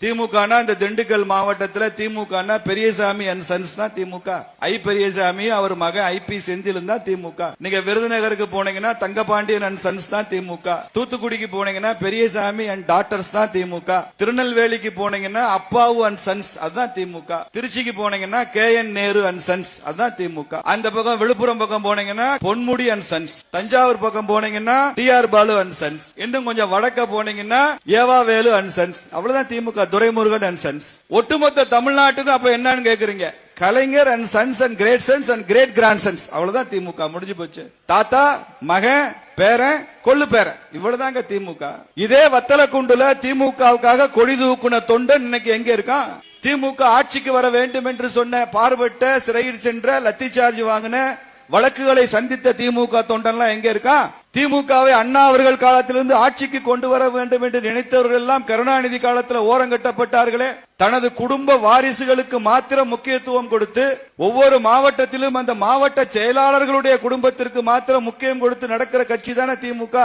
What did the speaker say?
திமுக இந்த திண்டுக்கல் மாவட்டத்துல திமுக Periyasamy and sons தான் திமுக. ஐ பெரியசாமி அவர் மகன் ஐபி செந்தில் தான் திமுக. நீங்க விருதுநகருக்கு போனீங்கன்னா தங்கபாண்டியன் அண்ட் சன்ஸ் தான் திமுக. தூத்துக்குடிக்கு போனீங்கன்னா பெரியசாமி அண்ட் டாட்டர்ஸ் தான் திமுக. திருநெல்வேலிக்கு போனீங்கன்னா அப்பாவு அண்ட் சன்ஸ் அதுதான் திமுக. திருச்சிக்கு போனீங்கன்னா KN நேரு அண்ட் சன்ஸ் அதுதான் திமுக. அந்த பக்கம் விழுப்புரம் பக்கம் போனீங்கன்னா பொன்முடி அண்ட் சன்ஸ். தஞ்சாவூர் பக்கம் போனீங்கன்னா TR பாலு அண்ட் சன்ஸ். இன்னும் கொஞ்சம் வடக்க போனீங்கன்னா ஏவா வேலு அண்ட் சன்ஸ். அவ்வளவுதான் திமுக. Duraimurugan and sons. ஒட்டுமொத்த தமிழ்நாட்டுக்கு அப்ப என்னன்னு கேக்குறீங்க? Kalaignar and sons and great sons and great grand sons. அவ்வளவுதான் திமுக. முடிஞ்சு போச்சு. தாத்தா மகன் பேரன் கொள்ளு பேரன் இவ்வளவுதாங்க திமுக. இதே வத்தலக்குண்டுல திமுகவுக்காக கொடி தூக்குன தொண்டன் இன்னைக்கு எங்க இருக்கான்? திமுக ஆட்சிக்கு வர வேண்டும் என்று சொன்ன பார்வட்ட சிறையில் சென்ற லத்தி சார்ஜ் வாங்கின வழக்குகளை சந்தித்த திமுக தொண்டன்லாம் எங்க இருக்கா? திமுகவை அண்ணா அவர்கள் காலத்திலிருந்து ஆட்சிக்கு கொண்டு வர வேண்டும் என்று நினைத்தவர்கள் எல்லாம் கருணாநிதி காலத்தில் ஓரங்கட்டப்பட்டார்களே. தனது குடும்ப வாரிசுகளுக்கு மாத்திரம் முக்கியத்துவம் கொடுத்து ஒவ்வொரு மாவட்டத்திலும் அந்த மாவட்ட செயலாளர்களுடைய குடும்பத்திற்கு மாத்திரம் முக்கியம் கொடுத்து நடக்கிற கட்சி தானே திமுக.